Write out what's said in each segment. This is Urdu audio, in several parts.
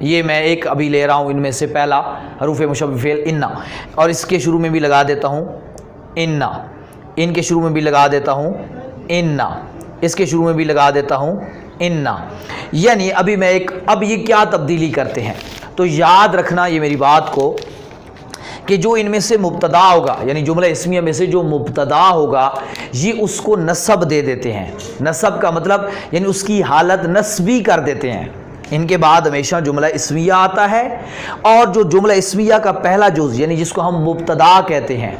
یہ میں ایک ابھی لے رہا ہوں ان میں سے پہلا حروف مشبہ بالفعل انا، اور اس کے شروع میں بھی لگا دیتا ہوں انا، ان کے شروع میں بھی لگا دیتا ہوں انا، اس کے شروع میں بھی لگا دیتا ہوں انا. یعنی ابھی میں اب یہ کیا تبدیلی کرتے ہیں، تو یاد رکھنا یہ میری بات کو کہ جو ان میں سے مبتدا ہوگا، یعنی جملہ اسمیہ میں سے جو مبتدا ہوگا یہ اس کو نصب دے دیتے ہیں. نصب کا مطلب یعنی اس کی حالت نصبی کر دیتے ہیں. ان کے بعد ہمیشہ جملہ اسمیہ آتا ہے، اور جو جملہ اسمیہ کا پہلا جز یعنی جس کو ہم مبتدا کہتے ہیں،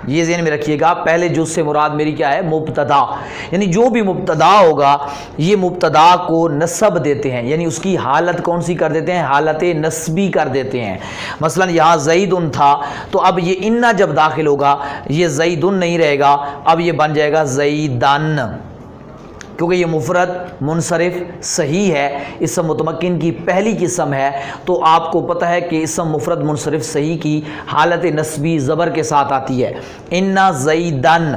یہ ذہن میں رکھیے گا، پہلے جز سے مراد میری کیا ہے، مبتدا. یعنی جو بھی مبتدا ہوگا یہ مبتدا کو نصب دیتے ہیں، یعنی اس کی حالت کون سی کر دیتے ہیں، حالت نصبی کر دیتے ہیں. مثلا یہاں زیدن تھا، تو اب یہ انا جب داخل ہوگا یہ زیدن نہیں رہے گا، اب یہ بن جائے گا زیدن، کیونکہ یہ مفرد منصرف صحیح ہے، اسم متمکن کی پہلی قسم ہے. تو آپ کو پتہ ہے کہ اسم مفرد منصرف صحیح کی حالت نصبی زبر کے ساتھ آتی ہے. انا زیدن،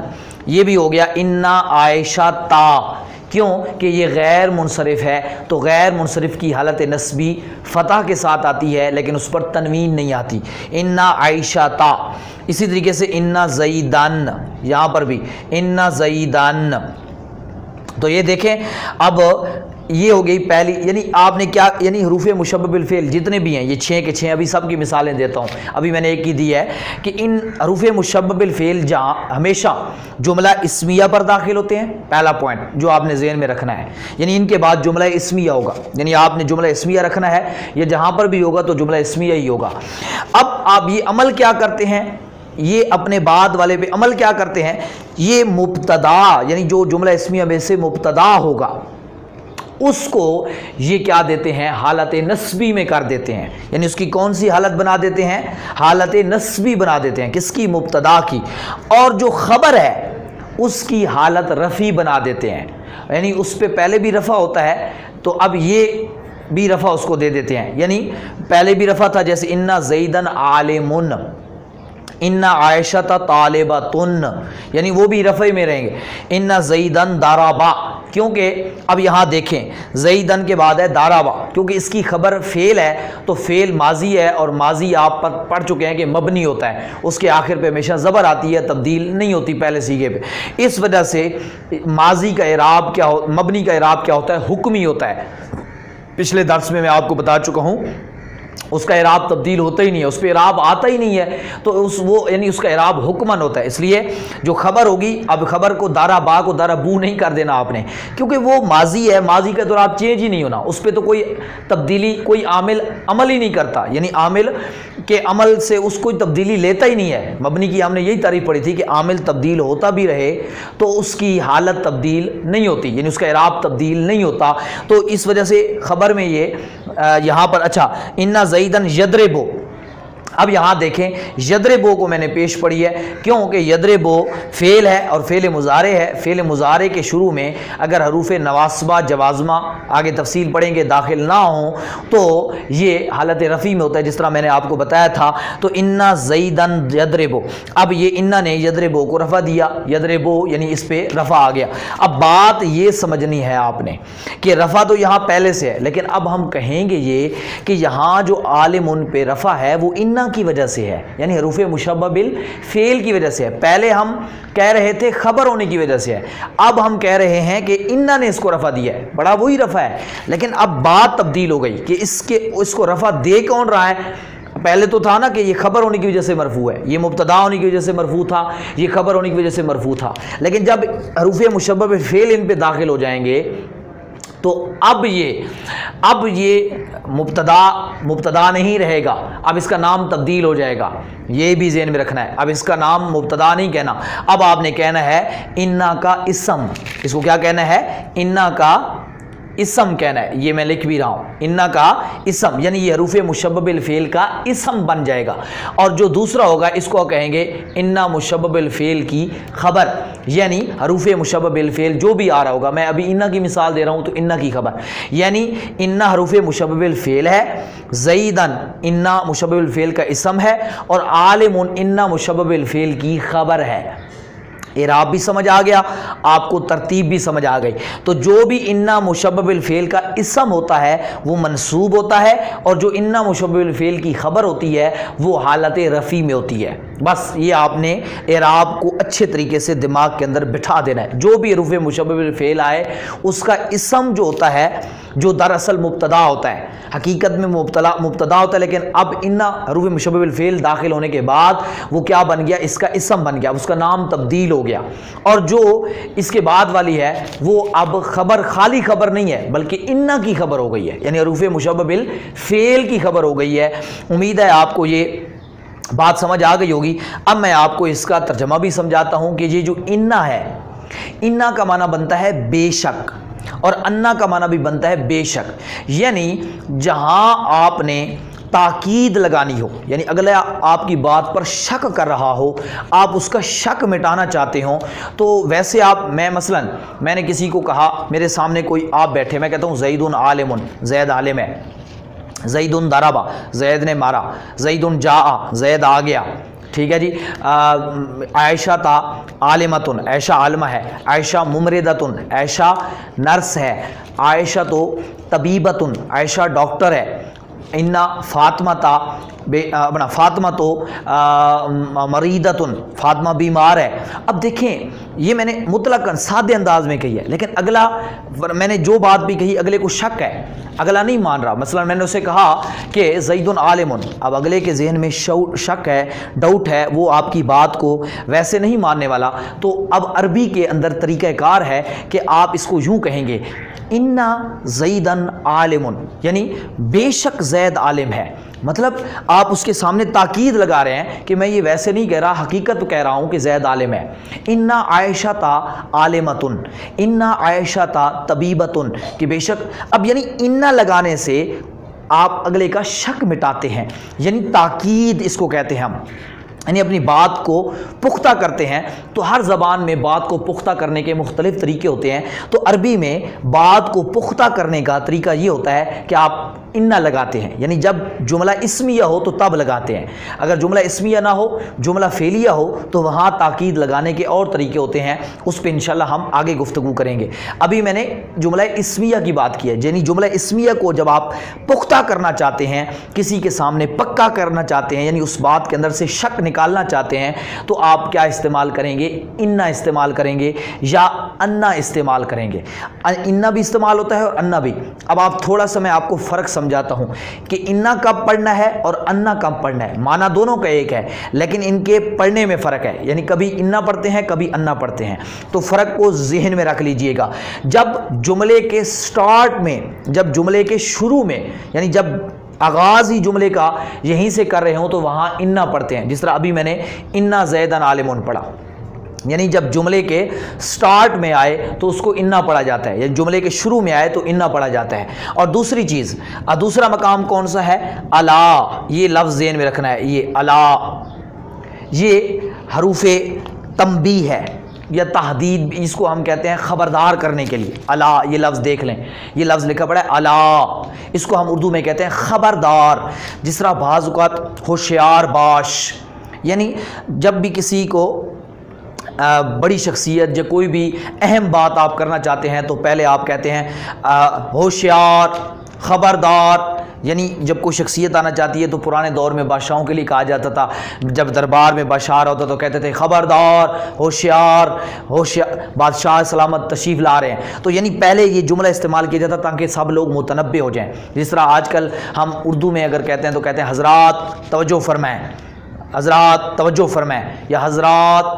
یہ بھی ہو گیا انا عائشہ تا، کیوں کہ یہ غیر منصرف ہے، تو غیر منصرف کی حالت نصبی فتح کے ساتھ آتی ہے لیکن اس پر تنوین نہیں آتی. انا عائشہ تا. اسی طریقے سے انا زیدن، یہاں پر بھی انا زیدن. تو یہ دیکھیں اب یہ ہو گئی پہلی، یعنی آپ نے کیا، یعنی حروف مشبہ بالفعل جتنے بھی ہیں یہ 6 کے 6، ابھی سب کی مثالیں دیتا ہوں. ابھی میں نے ایک ہی دی ہے کہ ان حروف مشبہ بالفعل جہاں ہمیشہ جملہ اسمیہ پر داخل ہوتے ہیں، پہلا پوائنٹ جو آپ نے ذہن میں رکھنا ہے. یعنی ان کے بعد جملہ اسمیہ ہوگا، یعنی آپ نے جملہ اسمیہ رکھنا ہے، یہ جہاں پر بھی ہوگا تو جملہ اسمیہ ہی ہوگا. اب آپ یہ عمل کیا کرتے ہیں، یہ اپنے بعد والے پہ عمل کیا کرتے ہیں، یہ مبتدا یعنی جو جملہ اسمیہ میں سے مبتدا ہوگا اس کو یہ کیا دیتے ہیں، حالت نصبی میں کر دیتے ہیں. یعنی اس کی کون سی حالت بنا دیتے ہیں، حالت نصبی بنا دیتے ہیں. کس کی، مبتدا کی. اور جو خبر ہے اس کی حالت رفعی بنا دیتے ہیں، یعنی اس پہ پہلے بھی رفع ہوتا ہے تو اب یہ بھی رفع اس کو دے دیتے ہیں. یعنی پہلے بھی رفع تھا، جیسے انا زیدن عالمن، انا عائشہ طالبۃن، یعنی وہ بھی رفع میں رہیں گے. انا زیدن ضربا، کیونکہ اب یہاں دیکھیں زیدن کے بعد ہے ضربا، کیونکہ اس کی خبر فعل ہے تو فعل ماضی ہے، اور ماضی آپ پر پڑھ چکے ہیں کہ مبنی ہوتا ہے، اس کے آخر پہ ہمیشہ زبر آتی ہے، تبدیل نہیں ہوتی پہلے سیغے پہ. اس وجہ سے ماضی کا اعراب کیا ہو، مبنی کا اعراب کیا ہوتا ہے، حکمی ہوتا ہے. پچھلے درس میں آپ کو بتا چکا ہوں اس کا اعراب تبدیل ہوتا ہی نہیں ہے، اس پہ اعراب آتا ہی نہیں ہے، تو یعنی اس کا اعراب حکمن ہوتا ہے. اس لیے جو خبر ہوگی، اب خبر کو دارا با کو دارا بو نہیں کر دینا آپ نے، کیونکہ وہ ماضی ہے، ماضی کا تو آپ چینج ہی نہیں ہونا، اس پہ تو کوئی تبدیلی، کوئی عامل عمل ہی نہیں کرتا، یعنی عامل کے عمل سے اس کوئی تبدیلی لیتا ہی نہیں ہے. مبنی کی ہم نے یہی تعریف پڑھی تھی کہ عامل تبدیل ہوتا بھی رہے تو اس کی حالت تبدیل نہیں ہوتی، یعنی اس کا اعراب تبدیل نہیں ہوتا. تو اس وجہ سے خبر میں یہ یہاں پر اچھا انا زیدن یضربو. اب یہاں دیکھیں یضربو کو میں نے پیش پڑھی ہے، کیونکہ یضربو فعل ہے اور فعل مضارع ہے. فعل مضارع کے شروع میں اگر حروف نواسبہ جوازمہ آگے تفصیل پڑھیں گے داخل نہ ہوں تو یہ حالت رفعی میں ہوتا ہے، جس طرح میں نے آپ کو بتایا تھا. تو انا زیدن یضربو، اب یہ انا نے یضربو کو رفع دیا، یضربو یعنی اس پہ رفع آ گیا. اب بات یہ سمجھنی ہے آپ نے کہ رفع تو یہاں پہلے سے ہے، لیکن اب ہم کہیں گے یہ کہ یہاں جو عالمن پہ رفع ہے وہ انا کی وجہ سے ہے، یعنی حروف مشبہ بالفعل کی وجہ سے ہے. پہلے ہم کہہ رہے تھے خبر ہونے کی وجہ سے ہے، اب ہم کہہ رہے ہیں کہ انا نے اس کو رفع دیا ہے، بڑا وہی رفع ہے، لیکن اب بات تبدیل ہو گئی کہ اس کو رفع دے کون رہا ہے. پہلے تو تھا نا کہ یہ خبر ہونے کی وجہ سے مرفوع ہے، یہ مبتدا ہونے کی وجہ سے مرفوع تھا، یہ خبر ہونے کی وجہ سے مرفوع تھا. لیکن جب حروف مشبہ بالفعل ان پہ داخل ہو جائیں گے تو اب یہ مبتدا نہیں رہے گا، اب اس کا نام تبدیل ہو جائے گا. یہ بھی ذہن میں رکھنا ہے، اب اس کا نام مبتدا نہیں کہنا، اب آپ نے کہنا ہے انا کا اسم. اس کو کیا کہنا ہے، انا کا اسم کہنا ہے. یہ میں لکھ بھی رہا ہوں، انا کا اسم، یعنی یہ حروف مشبہ بالفعل کا اسم بن جائے گا. اور جو دوسرا ہوگا اس کو کہیں گے انا مشبہ بالفعل کی خبر، یعنی حروف مشبہ بالفعل جو بھی آ رہا ہوگا، میں ابھی انا کی مثال دے رہا ہوں تو انا کی خبر، یعنی انا حروف مشبہ بالفعل ہے، زیدن انا مشبہ بالفعل کا اسم ہے، اور عالمن انا مشبہ بالفعل کی خبر ہے. اعراب بھی سمجھ آ گیا آپ کو، ترتیب بھی سمجھ آ گئی۔ تو جو بھی انا مشبہ بالفعل کا اسم ہوتا ہے وہ منصوب ہوتا ہے، اور جو انا مشبہ بالفعل کی خبر ہوتی ہے وہ حالت رفع میں ہوتی ہے۔ بس یہ آپ نے اعراب کو اچھے طریقے سے دماغ کے اندر بٹھا دینا ہے۔ جو بھی حروف مشبہ بالفعل آئے اس کا اسم جو ہوتا ہے، جو دراصل مبتدا ہوتا ہے، حقیقت میں مبتدا ہوتا ہے، لیکن اب انا حروف مشبہ بالفعل داخل ہونے کے بعد وہ کیا بن گیا؟ اس کا اسم بن گیا، اس کا نام تبدیل ہو گیا۔ اور جو اس کے بعد والی ہے وہ اب خبر، خالی خبر نہیں ہے بلکہ انا کی خبر ہو گئی ہے، یعنی حروف مشبہ بالفعل کی خبر ہو گئی ہے۔ امید ہے آپ کو یہ بات سمجھ آ گئی ہوگی۔ اب میں آپ کو اس کا ترجمہ بھی سمجھاتا ہوں کہ یہ جو انا ہے، انا کا معنی بنتا ہے بے شک، اور انا کا معنی بھی بنتا ہے بے شک، یعنی جہاں آپ نے تاکید لگانی ہو، یعنی اگلا آپ کی بات پر شک کر رہا ہو، آپ اس کا شک مٹانا چاہتے ہوں، تو ویسے آپ، میں نے کسی کو کہا، میرے سامنے کوئی آپ بیٹھے، میں کہتا ہوں زید عالم، زید عالم ہے، زید ضرب، زید نے مارا، زید جاء، زید آ گیا، ٹھیک ہے جی۔ عائشہ تا عالمتن، عائشہ عالمہ ہے، عائشہ ممرضۃ، عائشہ نرس ہے، عائشہ تو طبیبتن، عائشہ ڈاکٹر ہے، انا فاطمہ تا فاطمہ تو مریضۃ، فاطمہ بیمار ہے۔ اب دیکھیں یہ میں نے مطلقاً سادے انداز میں کہی ہے، لیکن اگلا میں نے جو بات بھی کہی اگلے کو شک ہے، اگلا نہیں مان رہا۔ مثلا میں نے اسے کہا کہ زید عالم، اب اگلے کے ذہن میں شک ہے، ڈاؤٹ ہے، وہ آپ کی بات کو ویسے نہیں ماننے والا۔ تو اب عربی کے اندر طریقہ کار ہے کہ آپ اس کو یوں کہیں گے، انا زیدن عالم، یعنی بے شک زید عالم ہے، مطلب آپ اس کے سامنے تاکید لگا رہے ہیں کہ میں یہ ویسے نہیں کہہ رہا، حقیقت کہہ رہا ہوں کہ زید عالم ہے۔ انا عائشہ تا عالمتن، انا عائشہ تا طبیبتن، کہ بے شک، اب یعنی انا لگانے سے آپ اگلے کا شک مٹاتے ہیں، یعنی تاکید اس کو کہتے ہیں ہم، یعنی اپنی بات کو پختہ کرتے ہیں۔ تو ہر زبان میں بات کو پختہ کرنے کے مختلف طریقے ہوتے ہیں، تو عربی میں بات کو پختہ کرنے کا طریقہ یہ ہوتا ہے کہ آپ انا لگاتے ہیں، یعنی جب جملہ اسمیہ ہو تو تب لگاتے ہیں، اگر جملہ اسمیہ نہ ہو، جملہ فعلیہ ہو، تو وہاں تاکید لگانے کے اور طریقے ہوتے ہیں، اس پہ انشاءاللہ ہم آگے گفتگو کریں گے۔ ابھی میں نے جملہ اسمیہ کی بات کی ہے، یعنی جملہ اسمیہ کو جب آپ پختہ کرنا چاہتے ہیں، کسی کے سامنے پکا کرنا چاہتے ہیں، یعنی اس بات کے اندر سے شک نکالنا چاہتے ہیں، تو آپ کیا استعمال کریں گے؟ انا استعمال کریں گے یا انا استعمال کریں گے۔ انا بھی استعمال ہوتا ہے اور انا بھی۔ اب آپ تھوڑا سا میں آپ کو فرق سمجھاتا ہوں کہ انا کب پڑھنا ہے اور انا کب پڑھنا ہے، معنی دونوں کا ایک ہے لیکن ان کے پڑھنے میں فرق ہے، یعنی کبھی انا پڑھتے ہیں کبھی انا پڑھتے ہیں، تو فرق کو ذہن میں رکھ لیجئے گا۔ جب جملے کے سٹارٹ میں، جب جملے کے شروع میں، یعنی جب آغاز ہی جملے کا یہیں سے کر رہے ہوں تو وہاں انا پڑھتے ہیں، جس طرح ابھی میں نے انا زیدن عالمون پڑھا، یعنی جب جملے کے سٹارٹ میں آئے تو اس کو انا پڑھا جاتا ہے، یعنی جملے کے شروع میں آئے تو انا پڑھا جاتا ہے۔ اور دوسری چیز، دوسرا مقام کون سا ہے؟ الا، یہ لفظ ذہن میں رکھنا ہے، یہ الا، یہ حروف تنبیہ ہے یا تحدید، اس کو ہم کہتے ہیں خبردار کرنے کے لیے۔ الا، یہ لفظ دیکھ لیں، یہ لفظ لکھا پڑا ہے الا، اس کو ہم اردو میں کہتے ہیں خبردار۔ جس طرح بعض اوقات ہوشیار باش، یعنی جب بھی کسی کو بڑی شخصیت یا کوئی بھی اہم بات آپ کرنا چاہتے ہیں تو پہلے آپ کہتے ہیں ہوشیار، خبردار، یعنی جب کوئی شخصیت آنا چاہتی ہے تو پرانے دور میں بادشاہوں کے لیے کہا جاتا تھا، جب دربار میں بادشاہ ہوتا تو کہتے تھے خبردار، ہوشیار، بادشاہ سلامت تشریف لا رہے ہیں، تو یعنی پہلے یہ جملہ استعمال کیا جاتا تاکہ سب لوگ متنبہ ہو جائیں۔ جس طرح آج کل ہم اردو میں اگر کہتے ہیں تو کہتے ہیں حضرات توجہ فرمائیں، حضرات توجہ فرمائیں، یا حضرات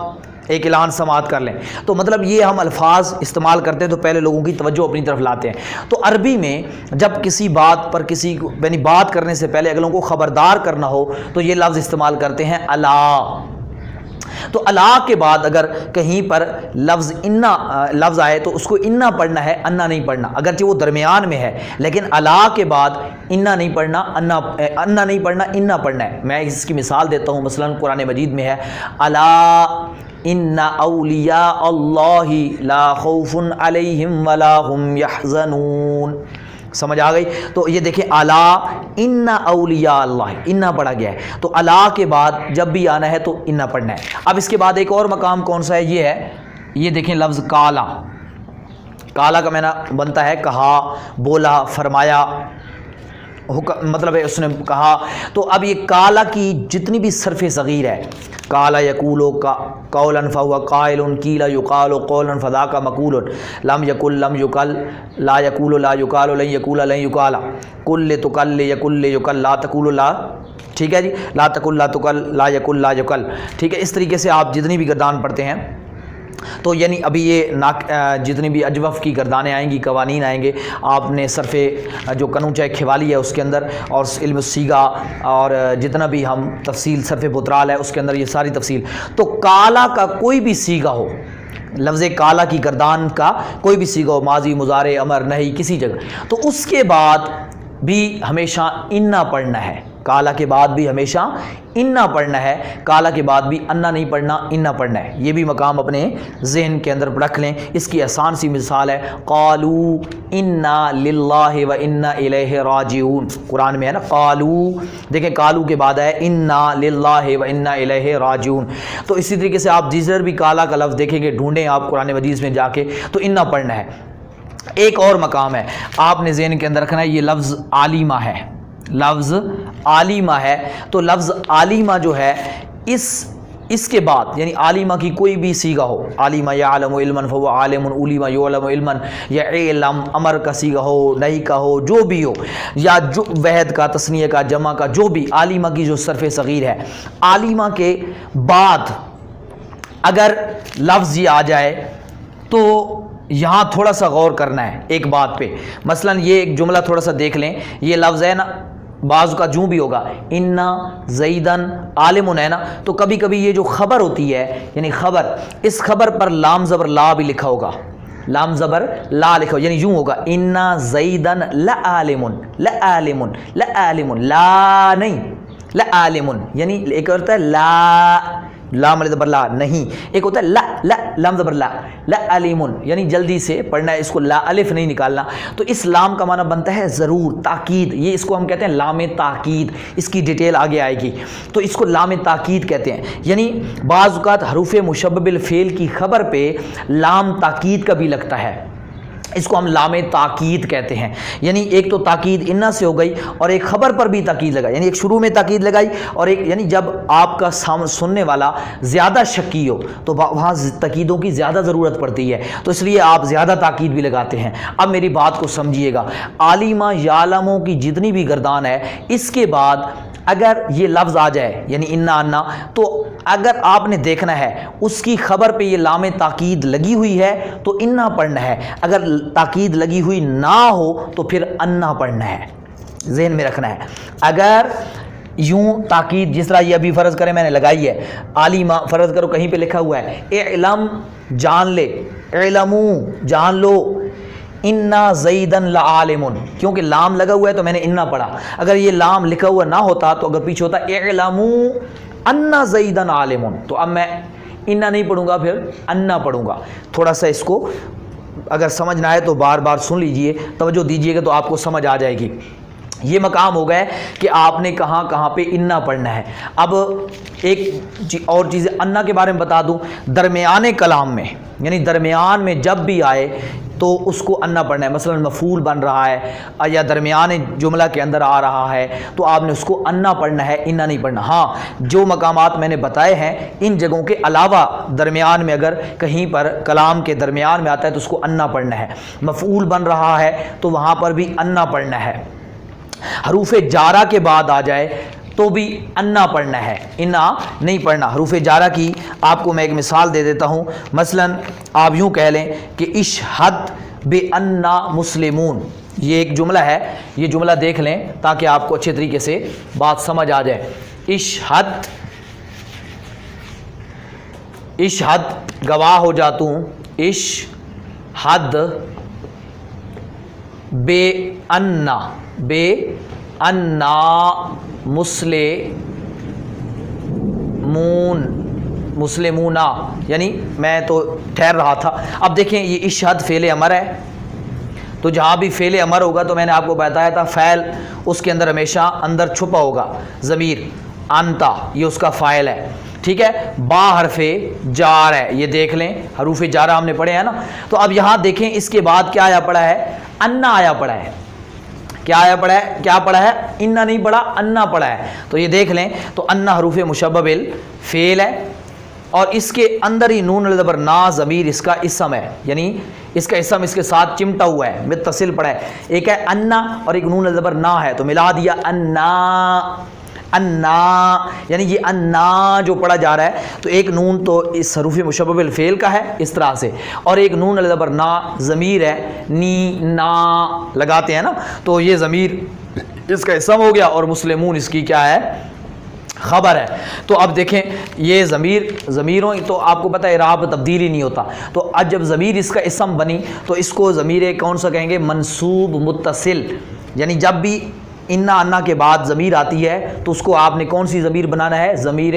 ایک اعلان سماعت کر لیں، تو مطلب یہ ہم الفاظ استعمال کرتے ہیں تو پہلے لوگوں کی توجہ اپنی طرف لاتے ہیں۔ تو عربی میں جب کسی بات پر کسی کو یعنی بات کرنے سے پہلے اگلوں کو خبردار کرنا ہو تو یہ لفظ استعمال کرتے ہیں الا۔ تو الا کے بعد اگر کہیں پر لفظ انا لفظ آئے تو اس کو انا پڑھنا ہے، انا نہیں پڑھنا، اگرچہ وہ درمیان میں ہے، لیکن الا کے بعد انا نہیں پڑھنا، انا نہیں پڑھنا، انا پڑھنا ہے۔ میں اس کی مثال دیتا ہوں، مثلا قرآن مجید میں ہے الا ان اولیاء اللہ لا خوف علیہم ولا هم یحزنون، سمجھ آ گئی؟ تو یہ دیکھیں الا ان اولیاء اللہ، انا پڑھا گیا ہے، تو الا کے بعد جب بھی آنا ہے تو انا پڑھنا ہے۔ اب اس کے بعد ایک اور مقام کون سا ہے؟ یہ ہے، یہ دیکھیں لفظ کالا، کالا کا معنی بنتا ہے کہا، بولا، فرمایا، مطلب ہے اس نے کہا۔ تو اب یہ کالا کی جتنی بھی صرف صغیر ہے، کالا یقولو قولا فہو قائل، قیل یقال قولا فذاک مقول، لم یقل لم یقل، لا یقول لا یقال، لن یقول لن یقال، قل تقل یقل یقل، لا تقول لا، ٹھیک ہے جی، لا تقل لا تقل، لا یقل لا یقل، ٹھیک ہے۔ اس طریقے سے آپ جتنی بھی گردان پڑھتے ہیں تو یعنی ابھی یہ جتنی بھی اجوف کی گردانیں آئیں گی، قوانین آئیں گے، آپ نے صرف جو قنوچہ کھوالی ہے اس کے اندر، اور علم الصیغہ اور جتنا بھی ہم تفصیل صرف بطرال ہے اس کے اندر یہ ساری تفصیل، تو کالا کا کوئی بھی صیغہ ہو، لفظ کالا کی گردان کا کوئی بھی صیغہ ہو، ماضی، مضارع، امر، نہی، کسی جگہ، تو اس کے بعد بھی ہمیشہ انا پڑھنا ہے، کالا کے بعد بھی ہمیشہ انا پڑھنا ہے، کالا کے بعد بھی انا نہیں پڑھنا، انا پڑھنا ہے۔ یہ بھی مقام اپنے ذہن کے اندر رکھ لیں۔ اس کی آسان سی مثال ہے قالوا انا للہ و انا الیہ راجعون، قرآن میں ہے نا قالوا، دیکھیں قالوا کے بعد ہے انا للہ و انا الیہ راجعون۔ تو اسی طریقے سے آپ جدھر بھی کالا کا لفظ دیکھیں گے، ڈھونڈیں آپ قرآن مجید میں جا کے، تو انا پڑھنا ہے۔ ایک اور مقام ہے آپ نے ذہن کے اندر رکھنا ہے، یہ لفظ عالمہ ہے، لفظ عالمہ ہے، تو لفظ عالمہ جو ہے اس کے بعد یعنی عالمہ کی کوئی بھی صیغہ ہو، عالمہ یعلم علما فهو عالم، علم یعلم علما، یا علم امر کا صیغہ ہو، نہی کا ہو، جو بھی ہو، یا جو وحد کا، تثنیہ کا، جمع کا، جو بھی عالمہ کی جو صرف صغیر ہے، عالمہ کے بعد اگر لفظ یہ آ جائے تو یہاں تھوڑا سا غور کرنا ہے ایک بات پہ۔ مثلا یہ ایک جملہ تھوڑا سا دیکھ لیں، یہ لفظ ہے نا، بعض کا جو بھی ہوگا انا زیدن عالم ہے نا، تو کبھی کبھی یہ جو خبر ہوتی ہے یعنی خبر، اس خبر پر لام زبر لا بھی لکھا ہوگا، لام زبر لا لکھا ہو، یعنی یوں ہوگا انا زیدن لعالم، لعالم، لعالم، لا نہیں، لعالم، یعنی ایک ہوتا ہے لا، لام زبر لا نہیں، ایک ہوتا ہے لا، لا لام زبر لا، لا علیم، یعنی جلدی سے پڑھنا ہے، اس کو لا الف نہیں نکالنا۔ تو اس لام کا معنی بنتا ہے ضرور، تاکید، یہ اس کو ہم کہتے ہیں لام تاکید، اس کی ڈیٹیل آگے آئے گی، تو اس کو لام تاکید کہتے ہیں۔ یعنی بعض اوقات حروف مشبہ بالفعل کی خبر پہ لام تاکید کا بھی لگتا ہے، اس کو ہم لام تاکید کہتے ہیں۔ یعنی ایک تو تاکید انا سے ہو گئی، اور ایک خبر پر بھی تاکید لگائی، یعنی ایک شروع میں تاکید لگائی، اور ایک یعنی جب آپ کا سننے والا زیادہ شکی ہو تو وہاں تاکیدوں کی زیادہ ضرورت پڑتی ہے، تو اس لیے آپ زیادہ تاکید بھی لگاتے ہیں۔ اب میری بات کو سمجھیے گا، عالمہ یعلموں کی جتنی بھی گردان ہے، اس کے بعد اگر یہ لفظ آ جائے یعنی انا، تو اگر آپ نے دیکھنا ہے اس کی خبر پہ یہ لام تاکید لگی ہوئی ہے تو انا پڑھنا ہے، اگر تاکید لگی ہوئی نہ ہو تو پھر انا پڑھنا ہے، ذہن میں رکھنا ہے۔ اگر یوں تاکید جس طرح یہ ابھی فرض کریں میں نے لگائی ہے، عالمہ فرض کرو کہیں پہ لکھا ہوا ہے اعلم، جان لے، اعلمو جان لو، انا زیدن لعالم، کیونکہ لام لگا ہوا ہے تو میں نے انا پڑھا، اگر یہ لام لکھا ہوا نہ ہوتا تو اگر پیچھے ہوتا اعلمو انا زیدن عالم، تو اب میں انا نہیں پڑھوں گا، پھر انا پڑھوں گا۔ تھوڑا سا اس کو اگر سمجھ نہ آئے تو بار بار سن لیجئے، توجہ دیجئے گا تو آپ کو سمجھ آ جائے گی۔ یہ مقام ہو گئے کہ آپ نے کہاں کہاں پہ انا پڑھنا ہے۔ اب ایک اور چیز انا کے بارے میں بتا دوں، درمیانے کلام میں یعنی درمیان میں جب بھی آئے تو اس کو انا پڑھنا ہے، مثلا مفعول بن رہا ہے یا درمیان جملہ کے اندر آ رہا ہے تو آپ نے اس کو انا پڑھنا ہے، انا نہیں پڑھنا۔ ہاں جو مقامات میں نے بتائے ہیں ان جگہوں کے علاوہ درمیان میں اگر کہیں پر کلام کے درمیان میں آتا ہے تو اس کو انا پڑھنا ہے، مفعول بن رہا ہے تو وہاں پر بھی انا پڑھنا ہے، حروف جارہ کے بعد آ جائے تو بھی انا پڑھنا ہے، انا نہیں پڑھنا۔ حروف جارہ کی آپ کو میں ایک مثال دے دیتا ہوں، مثلا آپ یوں کہہ لیں کہ اشہد بِأَنَّا مسلمون، یہ ایک جملہ ہے، یہ جملہ دیکھ لیں تاکہ آپ کو اچھے طریقے سے بات سمجھ آ جائے۔ اشہد گواہ ہو جاتا ہوں، اشہد بِأَنَّا مسلمون، یعنی میں تو ٹھہر رہا تھا۔ اب دیکھیں یہ اشہد فعل امر ہے، تو جہاں بھی فعل امر ہوگا تو میں نے آپ کو بتایا تھا فعل اس کے اندر ہمیشہ اندر چھپا ہوگا ضمیر، انتا یہ اس کا فاعل ہے، ٹھیک ہے، با حرف جار ہے، یہ دیکھ لیں حروف جارہ ہم نے پڑھے ہیں نا۔ تو اب یہاں دیکھیں اس کے بعد کیا آیا پڑا ہے، انا آیا پڑا ہے، کیا آیا پڑا ہے، کیا پڑا ہے، انا نہیں پڑا، انا پڑا ہے۔ تو یہ دیکھ لیں تو انا حروف مشبہ بالفعل ہے، اور اس کے اندر ہی نون الزبر نا ضمیر اس کا اسم ہے، یعنی اس کا اسم اس کے ساتھ چمٹا ہوا ہے، متصل پڑا ہے، ایک ہے انا اور ایک نون الزبر نا ہے، تو ملا دیا انا، انا یعنی یہ انا جو پڑھا جا رہا ہے تو ایک نون تو اس حروف مشبہ بالفعل کا ہے اس طرح سے، اور ایک نون الزبر نا ضمیر ہے، نی نا لگاتے ہیں نا، تو یہ ضمیر اس کا اسم ہو گیا اور مسلمون اس کی کیا ہے، خبر ہے۔ تو اب دیکھیں یہ ضمیروں تو آپ کو پتہ ہے اعراب تبدیل ہی نہیں ہوتا، تو اب جب ضمیر اس کا اسم بنی تو اس کو ضمیر کون سا کہیں گے، منصوب متصل، یعنی جب بھی انا انا کے بعد ضمیر آتی ہے تو اس کو آپ نے کون سی ضمیر بنانا ہے، ضمیر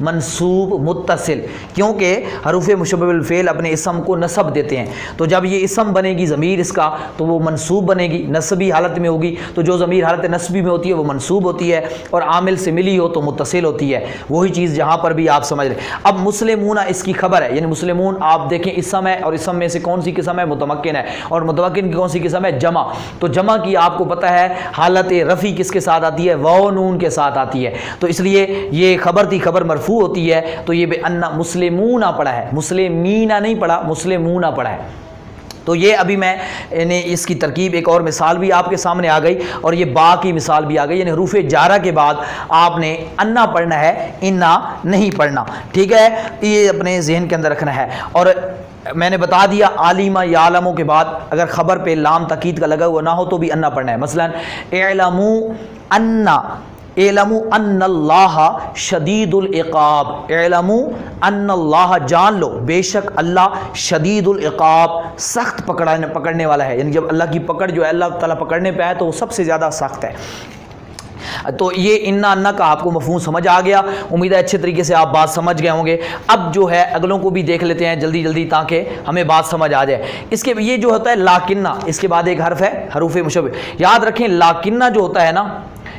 منصوب متصل، کیونکہ حروف مشبہ بالفعل اپنے اسم کو نصب دیتے ہیں، تو جب یہ اسم بنے گی ضمیر اس کا تو وہ منصوب بنے گی، نصبی حالت میں ہوگی، تو جو ضمیر حالت نصبی میں ہوتی ہے وہ منصوب ہوتی ہے، اور عامل سے ملی ہو تو متصل ہوتی ہے، وہی چیز جہاں پر بھی آپ سمجھ رہے۔ اب مسلمون اس کی خبر ہے، یعنی مسلمون آپ دیکھیں اسم ہے، اور اسم میں سے کون سی قسم ہے، متمکن ہے، اور متمکن کی کون سی قسم ہے، جمع، تو جمع کی آپ کو پتہ ہے حالت رفع کس کے ساتھ آتی ہے، واو نون کے ساتھ آتی ہے، تو اس لیے یہ خبر تھی، خبر مرفوع ہوتی ہے، تو یہ بے انا مسلمون پڑھا ہے، مسلمین نہیں پڑھا، مسلمون پڑھا ہے۔ تو یہ ابھی میں یعنی اس کی ترکیب ایک اور مثال بھی آپ کے سامنے آ گئی، اور یہ با کی مثال بھی آ گئی، یعنی حروف جارہ کے بعد آپ نے انا پڑھنا ہے، انا نہیں پڑھنا، ٹھیک ہے، یہ اپنے ذہن کے اندر رکھنا ہے۔ اور میں نے بتا دیا عالمہ یعلمو کے بعد اگر خبر پہ لام تاکید کا لگا ہوا نہ ہو تو بھی انا پڑھنا ہے، مثلا اعلموا ان اللہ شدید العقاب، اعلموا ان اللہ جان لو بے شک اللہ شدید العقاب سخت پکڑنے والا ہے، یعنی جب اللہ کی پکڑ جو ہے اللہ تعالیٰ پکڑنے پہ ہے تو وہ سب سے زیادہ سخت ہے۔ تو یہ انا انا کا آپ کو مفہوم سمجھ آ گیا، امید ہے اچھے طریقے سے آپ بات سمجھ گئے ہوں گے۔ اب جو ہے اگلوں کو بھی دیکھ لیتے ہیں جلدی جلدی تاکہ ہمیں بات سمجھ آ جائے۔ اس کے یہ جو ہوتا ہے لاکنہ، اس کے بعد ایک حرف ہے حروف مشبہ، یاد رکھیں لاکنہ جو ہوتا ہے نا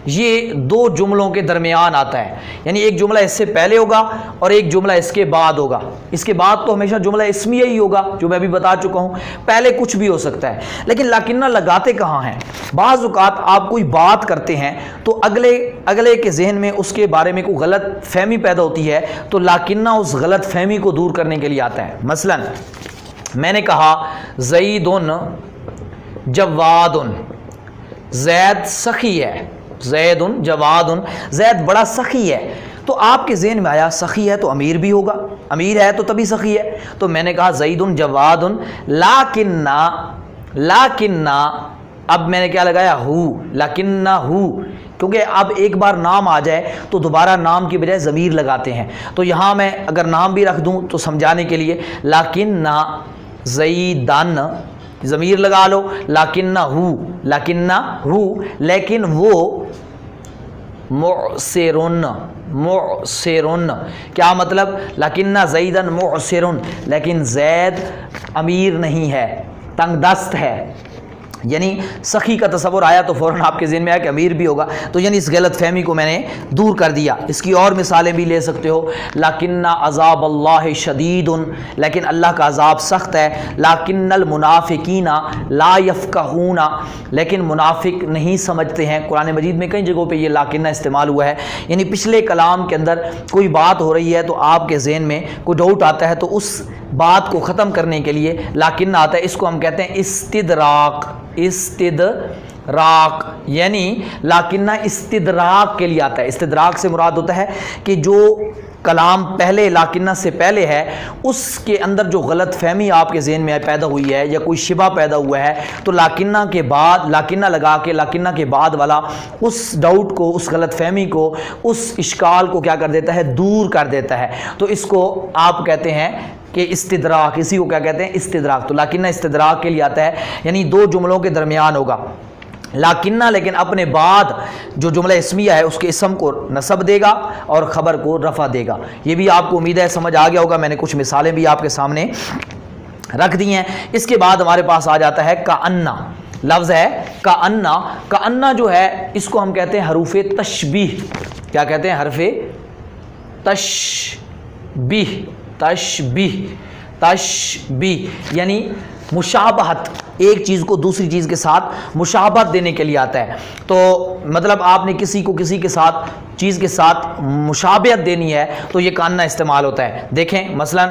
یہ دو جملوں کے درمیان آتا ہے، یعنی ایک جملہ اس سے پہلے ہوگا اور ایک جملہ اس کے بعد ہوگا، اس کے بعد تو ہمیشہ جملہ اسمیہ ہی ہوگا جو میں بھی بتا چکا ہوں، پہلے کچھ بھی ہو سکتا ہے، لیکن لاکنہ لگاتے کہاں ہیں؟ بعض اوقات آپ کوئی بات کرتے ہیں تو اگلے کے ذہن میں اس کے بارے میں کوئی غلط فہمی پیدا ہوتی ہے، تو لاکنہ اس غلط فہمی کو دور کرنے کے لیے آتا ہے۔ مثلا میں نے کہا زیدن جوادن، زید سخی ہے، زید جواد، زید بڑا سخی ہے، تو آپ کے ذہن میں آیا سخی ہے تو امیر بھی ہوگا، امیر ہے تو تبھی سخی ہے، تو میں نے کہا زید جواد لاکنہ اب میں نے کیا لگایا ہو، لاکنہ ہو، کیونکہ اب ایک بار نام آ جائے تو دوبارہ نام کی بجائے ضمیر لگاتے ہیں، تو یہاں میں اگر نام بھی رکھ دوں تو سمجھانے کے لیے لاکنہ زیدن ضمیر لگا لو، لاکنہ ہو لیکن وہ معسرن، کیا مطلب، لاکنہ زیدن معسرن، لیکن زید امیر نہیں ہے، تنگ دست ہے، یعنی سخی کا تصور آیا تو فوراً آپ کے ذہن میں آیا کہ امیر بھی ہوگا، تو یعنی اس غلط فہمی کو میں نے دور کر دیا۔ اس کی اور مثالیں بھی لے سکتے ہو، لاکن عذاب اللہ شدید، لیکن اللہ کا عذاب سخت ہے، لاکن المنافقین لا یفقہون، لیکن منافق نہیں سمجھتے ہیں۔ قرآن مجید میں کئی جگہوں پہ یہ لاکنہ استعمال ہوا ہے، یعنی پچھلے کلام کے اندر کوئی بات ہو رہی ہے تو آپ کے ذہن میں کوئی ڈاؤٹ آتا ہے تو اس بات کو ختم کرنے کے لیے لاکنہ آتا ہے، اس کو ہم کہتے ہیں استدراک، یعنی لاکنہ استدراک کے لیے آتا ہے۔ استدراک سے مراد ہوتا ہے کہ جو کلام پہلے لاکنہ سے پہلے ہے اس کے اندر جو غلط فہمی آپ کے ذہن میں پیدا ہوئی ہے یا کوئی شبہ پیدا ہوا ہے تو لاکنہ کے بعد لاکنہ لگا کے لاکنہ کے بعد والا اس ڈاؤٹ کو، اس غلط فہمی کو، اس اشکال کو کیا کر دیتا ہے، دور کر دیتا ہے، تو اس کو آپ کہتے ہیں کہ استدراک، اسی کو کیا کہتے ہیں، استدراک۔ تو لاکنہ استدراک کے لیے آتا ہے، یعنی دو جملوں کے درمیان ہوگا لاکنہ، لیکن اپنے بعد جو جملہ اسمیہ ہے اس کے اسم کو نصب دے گا اور خبر کو رفع دے گا۔ یہ بھی آپ کو امید ہے سمجھ آ گیا ہوگا، میں نے کچھ مثالیں بھی آپ کے سامنے رکھ دی ہیں۔ اس کے بعد ہمارے پاس آ جاتا ہے کأنہ۔ لفظ ہے کأنہ. کأنہ جو ہے اس کو ہم کہتے ہیں حروف تشبیہ. کیا کہتے ہیں؟ حرف تشبیہ. تشبیہ تشبیہ یعنی مشابہت، ایک چیز کو دوسری چیز کے ساتھ مشابہت دینے کے لیے آتا ہے. تو مطلب آپ نے کسی کو کسی کے ساتھ چیز کے ساتھ مشابہت دینی ہے تو یہ کأنہ استعمال ہوتا ہے. دیکھیں مثلا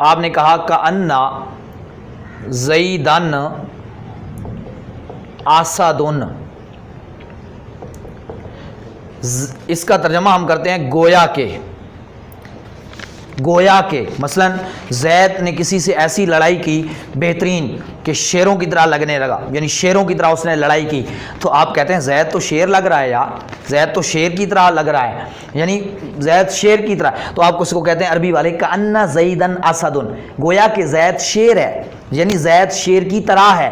آپ نے کہا کأنہ زیدن آسدن، اس کا ترجمہ ہم کرتے ہیں گویا کے. گویا کہ مثلا زید نے کسی سے ایسی لڑائی کی بہترین کہ شیروں کی طرح لگنے لگا، یعنی شیروں کی طرح اس نے لڑائی کی، تو آپ کہتے ہیں زید تو شیر لگ رہا ہے یار، زید تو شیر کی طرح لگ رہا ہے، یعنی زید شیر کی طرح. تو آپ اس کو کہتے ہیں عربی والے کأن زیدن اسدن، گویا کہ زید شیر ہے، یعنی زید شیر کی طرح ہے،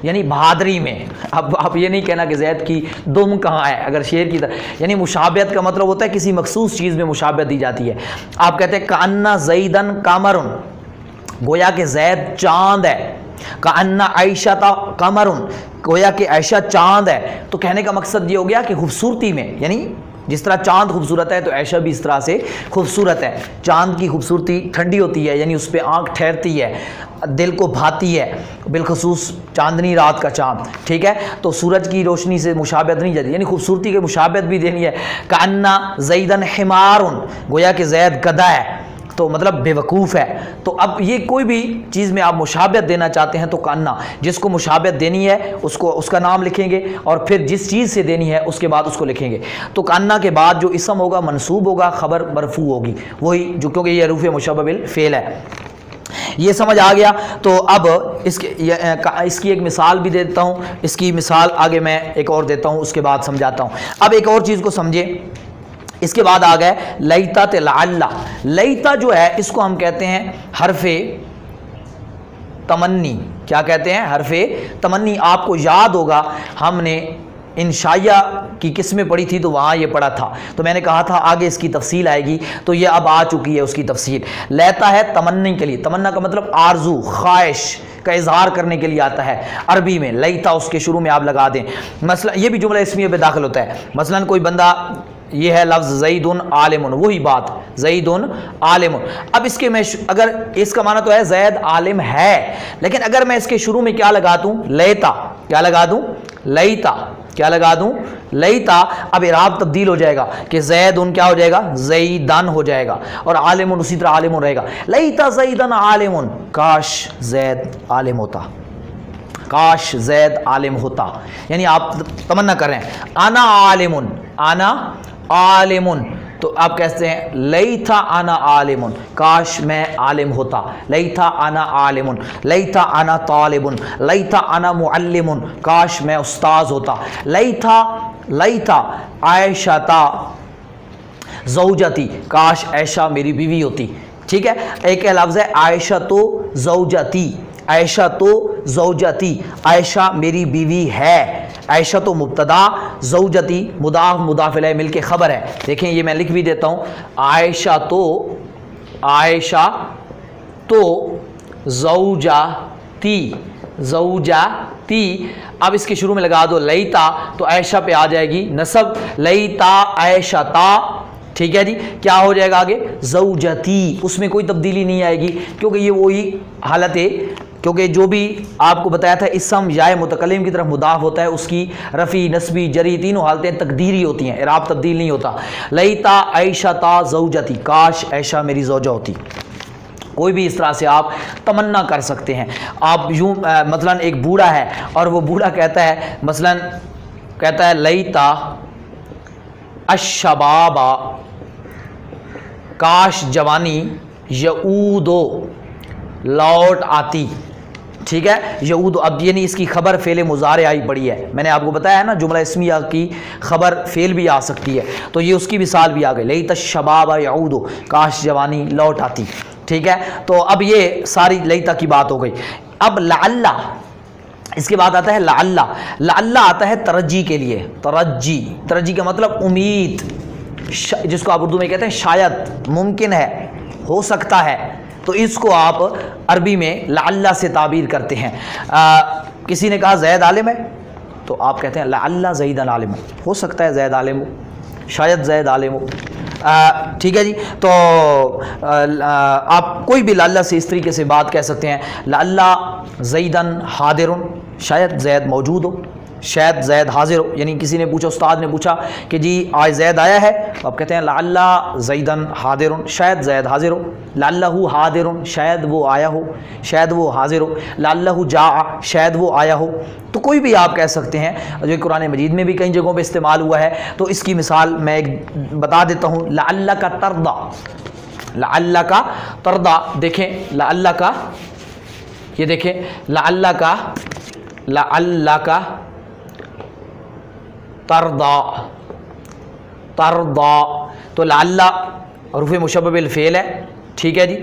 یعنی بہادری میں. اب آپ یہ نہیں کہنا کہ زید کی دم کہاں ہے اگر شیر کی طرح، یعنی مشابہت کا مطلب ہوتا ہے کسی مخصوص چیز میں مشابہت دی جاتی ہے. آپ کہتے ہیں کأن زیدن قمر، گویا کہ زید چاند ہے. کأن عائشہ قمر، گویا کہ عائشہ چاند ہے. تو کہنے کا مقصد یہ ہو گیا کہ خوبصورتی میں، یعنی جس طرح چاند خوبصورت ہے تو عائشہ بھی اس طرح سے خوبصورت ہے. چاند کی خوبصورتی ٹھنڈی ہوتی ہے، یعنی اس پہ آنکھ ٹھہرتی ہے، دل کو بھاتی ہے، بالخصوص چاندنی رات کا چاند. ٹھیک ہے، تو سورج کی روشنی سے مشابہت نہیں جاتی، یعنی خوبصورتی کے مشابہت بھی دینی ہے. کأن زیدن حمار، گویا کہ زید گدھا ہے، تو مطلب بے وقوف ہے. تو اب یہ کوئی بھی چیز میں آپ مشابہت دینا چاہتے ہیں تو کأنہ، جس کو مشابہت دینی ہے اس کا نام لکھیں گے، اور پھر جس چیز سے دینی ہے اس کے بعد اس کو لکھیں گے. تو کأنہ کے بعد جو اسم ہوگا منصوب ہوگا، خبر مرفوع ہوگی، وہی جو، کیونکہ یہ حروف مشبہ بالفعل ہے. یہ سمجھ آ گیا. تو اب اس کی ایک مثال بھی دیتا ہوں، اس کی مثال آگے میں ایک اور دیتا ہوں، اس کے بعد سمجھاتا ہوں. اب ایک اور چیز کو سمجھے. اس کے بعد آ گئے لیتا لعل. لیتا جو ہے اس کو ہم کہتے ہیں حرف تمنی. کیا کہتے ہیں؟ حرف تمنی. آپ کو یاد ہوگا ہم نے انشائیہ کی قسمیں پڑھی تھی تو وہاں یہ پڑھا تھا، تو میں نے کہا تھا آگے اس کی تفصیل آئے گی، تو یہ اب آ چکی ہے اس کی تفصیل. لیتا ہے تمنی کے لیے. تمنا کا مطلب آرزو، خواہش کا اظہار کرنے کے لیے آتا ہے عربی میں. لیتا اس کے شروع میں آپ لگا دیں. مثلا یہ بھی جملہ اسمیہ پہ داخل ہوتا ہے. مثلا کوئی بندہ، یہ ہے لفظ زیدن عالم، وہی بات زیدن عالم. اب اس کے میں اگر اس کا معنی تو ہے زید عالم ہے، لیکن اگر میں اس کے شروع میں کیا لگا دوں؟ لیتا. کیا لگا دوں؟ لیتا. کیا لگا دوں؟ لیتا. اب اعراب تبدیل ہو جائے گا کہ زیدن کیا ہو جائے گا؟ زیدن ہو جائے گا، اور عالم اسی طرح عالم رہے گا. لیتا زیدن عالم، کاش زید عالم ہوتا، کاش زید عالم ہوتا. یعنی آپ تمنا کر رہے ہیں انا عالم، انا عالم، تو آپ کہتے ہیں لیتا انا عالم، کاش میں عالم ہوتا. لیتا انا عالم، لیتا انا طالب، لیتا انا معلم، کاش میں استاذ ہوتا. لیتا عائشہ زوجتی، کاش عائشہ میری بیوی ہوتی. ٹھیک ہے، ایک لفظ ہے عائشہ تو زوجتی. عائشہ تو زوجتی، عائشہ میری بیوی ہے. عائشہ تو مبتدا، زوجتی مضاف مضاف الیہ مل کے خبر ہے. دیکھیں یہ میں لکھ بھی دیتا ہوں، عائشہ تو زوجتی. اب اس کے شروع میں لگا دو لیتا، تو عائشہ پہ آ جائے گی نصب، لیتا عائشہ تا. ٹھیک ہے جی، کیا ہو جائے گا آگے؟ زوجتی. اس میں کوئی تبدیلی نہیں آئے گی کیونکہ یہ وہی حالت ہے، کیونکہ جو بھی آپ کو بتایا تھا اسم یا متکلم کی طرف مضاف ہوتا ہے، اس کی رفی، نصبی، جری تینوں حالتیں تقدیری ہوتی ہیں، اعراب تبدیل نہیں ہوتا. لیتا عائشہ تا زوجتی، کاش عائشہ میری زوجہ ہوتی. کوئی بھی اس طرح سے آپ تمنا کر سکتے ہیں. آپ یوں مثلا ایک بوڑھا ہے اور وہ بوڑھا کہتا ہے، مثلا کہتا ہے لیتا الشباب، کاش جوانی یعودو لوٹ آتی. ٹھیک ہے، یعود. اب یعنی اس کی خبر فعل مضارع آئی پڑی ہے. میں نے آپ کو بتایا ہے نا جملہ اسمیہ کی خبر فعل بھی آ سکتی ہے، تو یہ اس کی مثال بھی آ گئی. لیت الشباب یعود، کاش جوانی لوٹ آتی. ٹھیک ہے، تو اب یہ ساری لیتا کی بات ہو گئی. اب لعل، اس کے بعد آتا ہے لعل. لعل آتا ہے ترجی کے لیے. ترجی کا مطلب امید، جس کو آپ اردو میں کہتے ہیں شاید، ممکن ہے، ہو سکتا ہے. تو اس کو آپ عربی میں لعل سے تعبیر کرتے ہیں. کسی نے کہا زید عالم ہے تو آپ کہتے ہیں لعل زیدن عالم، ہو سکتا ہے زید عالم ہو، شاید زید عالم ہو، ٹھیک ہے جی۔ تو آپ کوئی بھی لعل سے اس طریقے سے بات کہہ سکتے ہیں، لعل زیدن حاضر، شاید زید موجود ہو، شاید زید حاضر ہو، یعنی کسی نے پوچھا، استاد نے پوچھا کہ جی آج زید آیا ہے تو آپ کہتے ہیں لعل زیدن حاضر، شاید زید حاضر ہو، لعلہ حاضر، شاید وہ آیا ہو، شاید وہ حاضر ہو، لعلہ جاء، شاید وہ آیا ہو۔ تو کوئی بھی آپ کہہ سکتے ہیں، جو قرآن مجید میں بھی کئی جگہوں پہ استعمال ہوا ہے۔ تو اس کی مثال میں ایک بتا دیتا ہوں، لعلک ترضی، لعلک ترضی، دیکھیں لعلک، یہ دیکھیں لعلک، لعلک ترضی، ترضی، تو لعل حروف مشبہ بالفعل ہے، ٹھیک ہے جی،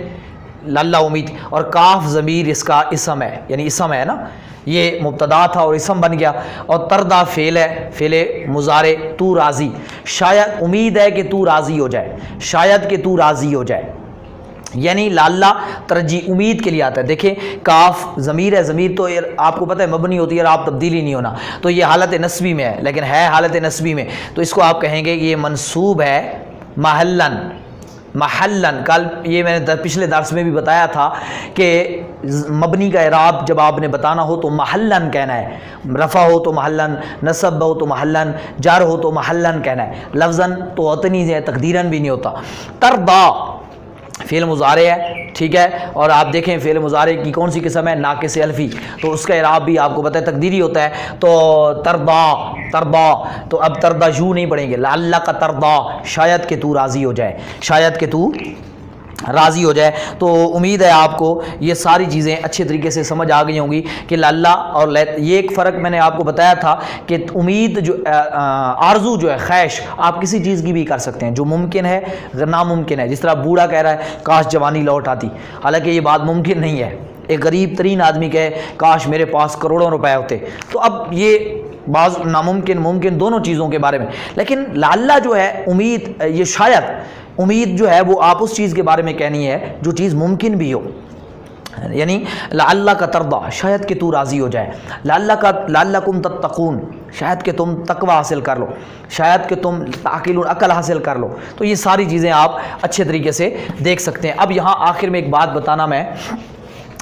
لعل امید، اور کاف ضمیر اس کا اسم ہے، یعنی اسم ہے نا، یہ مبتدا تھا اور اسم بن گیا، اور ترضی فعل ہے، فعل مضارع، تو راضی، شاید امید ہے کہ تو راضی ہو جائے، شاید کہ تو راضی ہو جائے، یعنی لعلہ ترجی امید کے لیے آتا ہے۔ دیکھیں کاف ضمیر ہے، ضمیر تو آپ کو پتہ ہے مبنی ہوتی ہے اور آپ تبدیلی نہیں ہونا، تو یہ حالت نسبی میں ہے، لیکن ہے حالت نسبی میں، تو اس کو آپ کہیں گے کہ یہ منصوب ہے محلن، محلن۔ کل یہ میں نے پچھلے درس میں بھی بتایا تھا کہ مبنی کا اعراب جب آپ نے بتانا ہو تو محلن کہنا ہے، رفع ہو تو محلن، نصب ہو تو محلن، جر ہو تو محلن کہنا ہے، لفظاً تو اتنی ہے، تقدیراً بھی نہیں ہوتا۔ ترضی فعل مضارع ہے، ٹھیک ہے، اور آپ دیکھیں فعل مضارع کی کون سی قسم ہے، ناقص الفی، تو اس کا اعراب بھی آپ کو پتہ ہے تقدیری ہوتا ہے۔ تو ترضی، ترضی، تو اب ترضی یوں نہیں پڑھیں گے، لعلک ترضی، شاید کہ تو راضی ہو جائے، شاید کہ تو راضی ہو جائے۔ تو امید ہے آپ کو یہ ساری چیزیں اچھے طریقے سے سمجھ آ گئی ہوں گی کہ لعل اور یہ ایک فرق میں نے آپ کو بتایا تھا کہ امید جو آرزو جو ہے، خواہش آپ کسی چیز کی بھی کر سکتے ہیں جو ممکن ہے، ناممکن ہے، جس طرح بوڑھا کہہ رہا ہے کاش جوانی لوٹ آتی، حالانکہ یہ بات ممکن نہیں ہے۔ ایک غریب ترین آدمی کہے کاش میرے پاس کروڑوں روپے ہوتے، تو اب یہ بعض ناممکن ممکن دونوں چیزوں کے بارے میں، لیکن لعل جو ہے امید، یہ شاید امید جو ہے وہ آپ اس چیز کے بارے میں کہنی ہے جو چیز ممکن بھی ہو، یعنی لعلک ترضی، شاید کہ تو راضی ہو جائے، لعلکم تتقون، شاید کہ تم تقوی حاصل کر لو، شاید کہ تم تعقلون، عقل حاصل کر لو۔ تو یہ ساری چیزیں آپ اچھے طریقے سے دیکھ سکتے ہیں۔ اب یہاں آخر میں ایک بات بتانا میں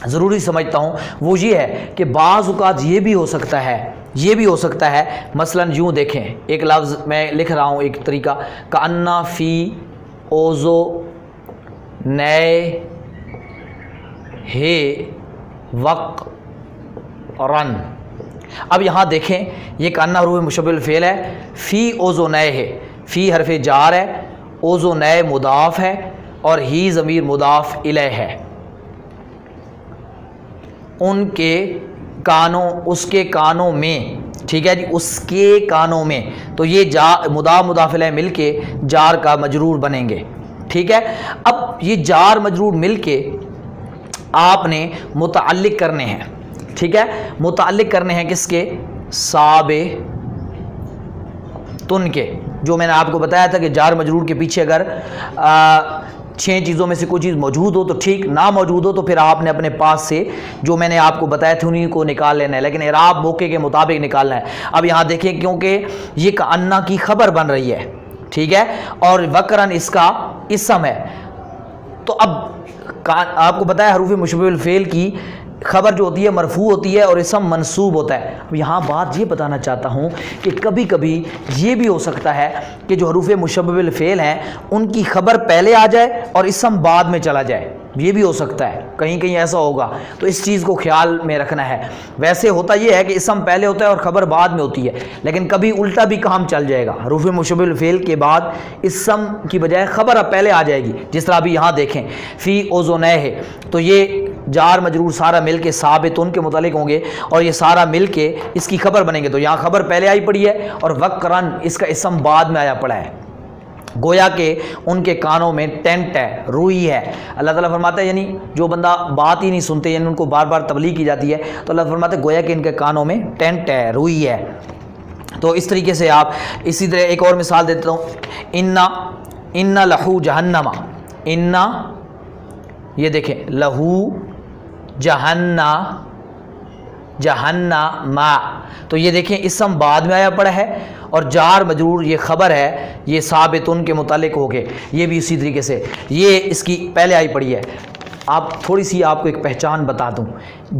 ضروری سمجھتا ہوں، وہ یہ ہے کہ بعض اوقات یہ بھی ہو سکتا ہے، یہ بھی ہو سکتا ہے، مثلا یوں دیکھیں، ایک لفظ میں لکھ رہا ہوں ایک طریقہ، کأن فی اوزو نئے ہے وق رن۔ اب یہاں دیکھیں یہ کأن حروف مشبہ بالفعل ہے، فی اوزو نئے ہے، فی حرف جار ہے، اوزو نئے مضاف ہے، اور ہی ضمیر مضاف الیہ ہے، ان کے کانوں، اس کے کانوں میں، ٹھیک ہے جی، اس کے کانوں میں، تو یہ مضاف مضاف الیہ مل کے جار کا مجرور بنیں گے، ٹھیک ہے۔ اب یہ جار مجرور مل کے آپ نے متعلق کرنے ہیں، ٹھیک ہے، متعلق کرنے ہیں کس کے، سابقن کے، جو میں نے آپ کو بتایا تھا کہ جار مجرور کے پیچھے اگر 6 چیزوں میں سے کوئی چیز موجود ہو تو ٹھیک، نہ موجود ہو تو پھر آپ نے اپنے پاس سے جو میں نے آپ کو بتایا تھا انہیں کو نکال لینا ہے، لیکن اعراب موقع کے مطابق نکالنا ہے۔ اب یہاں دیکھیں کیونکہ یہ کأن کی خبر بن رہی ہے، ٹھیک ہے، اور وقرن اس کا اسم ہے، تو اب آپ کو بتایا حروف مشبہ بالفعل کی خبر جو ہوتی ہے مرفوع ہوتی ہے اور اسم منصوب ہوتا ہے۔ اب یہاں بات یہ بتانا چاہتا ہوں کہ کبھی کبھی یہ بھی ہو سکتا ہے کہ جو حروف مشبہ بالفعل ہیں ان کی خبر پہلے آ جائے اور اسم بعد میں چلا جائے، یہ بھی ہو سکتا ہے، کہیں کہیں ایسا ہوگا، تو اس چیز کو خیال میں رکھنا ہے۔ ویسے ہوتا یہ ہے کہ اسم پہلے ہوتا ہے اور خبر بعد میں ہوتی ہے، لیکن کبھی الٹا بھی کام چل جائے گا، حروف مشبہ بالفعل کے بعد اسم کی بجائے خبر اب پہلے آ جائے گی، جس طرح ابھی یہاں دیکھیں فی اوزونہ ہے، تو یہ جار مجرور سارا مل کے ثابتن کے متعلق ہوں گے اور یہ سارا مل کے اس کی خبر بنیں گے، تو یہاں خبر پہلے آئی پڑی ہے اور وقرن اس کا اسم بعد میں آیا پڑا ہے، گویا کہ ان کے کانوں میں ٹینٹ ہے، روئی ہے۔ اللہ تعالیٰ فرماتا ہے یعنی جو بندہ بات ہی نہیں سنتے، یعنی ان کو بار بار تبلیغ کی جاتی ہے، تو اللہ فرماتا ہے گویا کہ ان کے کانوں میں ٹینٹ ہے، روئی ہے۔ تو اس طریقے سے آپ اسی طرح ایک اور مثال دیتا ہوں، ان لہو جہنم، ان یہ دیکھیں لہو جہنم، جہنم، تو یہ دیکھیں اسم بعد میں آیا پڑا ہے اور جار مجرور یہ خبر ہے، یہ ثابتن کے متعلق ہو گئے، یہ بھی اسی طریقے سے یہ اس کی پہلے آئی پڑی ہے۔ آپ تھوڑی سی آپ کو ایک پہچان بتا دوں،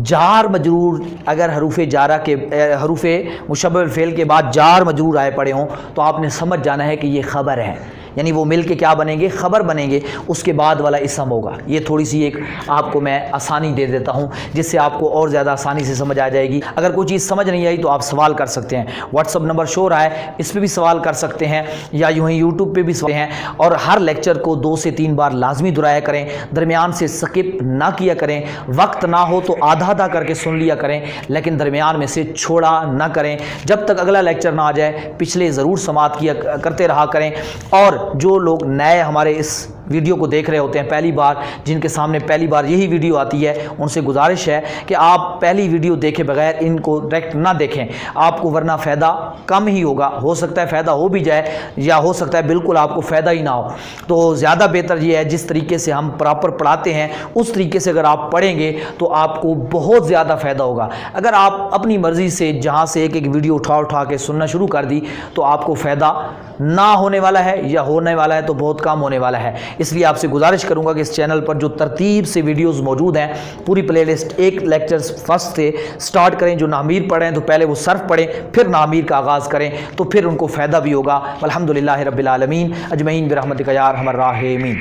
جار مجرور اگر حروف جارہ کے حروف مشبہ بالفعل کے بعد جار مجرور آئے پڑے ہوں تو آپ نے سمجھ جانا ہے کہ یہ خبر ہے، یعنی وہ مل کے کیا بنیں گے؟ خبر بنیں گے، اس کے بعد والا اسم ہوگا۔ یہ تھوڑی سی ایک آپ کو میں آسانی دے دیتا ہوں جس سے آپ کو اور زیادہ آسانی سے سمجھ آ جائے گی۔ اگر کوئی چیز سمجھ نہیں آئی تو آپ سوال کر سکتے ہیں، واٹس اپ نمبر شو رہا ہے، اس پہ بھی سوال کر سکتے ہیں، یا یوں ہی یوٹیوب پہ بھی سوال ہیں۔ اور ہر لیکچر کو 2 سے 3 بار لازمی دہرایا کریں، درمیان سے سکپ نہ کیا کریں، وقت نہ ہو تو آدھا آدھا کر کے سن لیا کریں، لیکن درمیان میں سے چھوڑا نہ کریں جب تک اگلا لیکچر نہ آ جائے، پچھلے ضرور سماعت کیا کرتے رہا کریں۔ اور جو لوگ نئے ہمارے اس ویڈیو کو دیکھ رہے ہوتے ہیں پہلی بار، جن کے سامنے پہلی بار یہی ویڈیو آتی ہے، ان سے گزارش ہے کہ آپ پہلی ویڈیو دیکھے بغیر ان کو ڈائریکٹ نہ دیکھیں، آپ کو ورنہ فائدہ کم ہی ہوگا، ہو سکتا ہے فائدہ ہو بھی جائے یا ہو سکتا ہے بالکل آپ کو فائدہ ہی نہ ہو۔ تو زیادہ بہتر یہ ہے جس طریقے سے ہم پراپر پڑھاتے ہیں اس طریقے سے اگر آپ پڑھیں گے تو آپ کو بہت زیادہ فائدہ ہوگا۔ اگر آپ اپنی مرضی سے جہاں سے ایک ویڈیو اٹھا کے سننا شروع کر دی تو آپ کو فائدہ نہ ہونے والا ہے، یا ہونے والا ہے تو بہت کم ہونے والا ہے۔ اس لیے آپ سے گزارش کروں گا کہ اس چینل پر جو ترتیب سے ویڈیوز موجود ہیں، پوری پلے لسٹ ایک لیکچرز فرسٹ سے سٹارٹ کریں۔ جو نامیر پڑھیں تو پہلے وہ صرف پڑھیں، پھر نامیر کا آغاز کریں تو پھر ان کو فائدہ بھی ہوگا۔ الحمدللہ رب العالمین اجمعین برحمتک یا ارحم الراحمین۔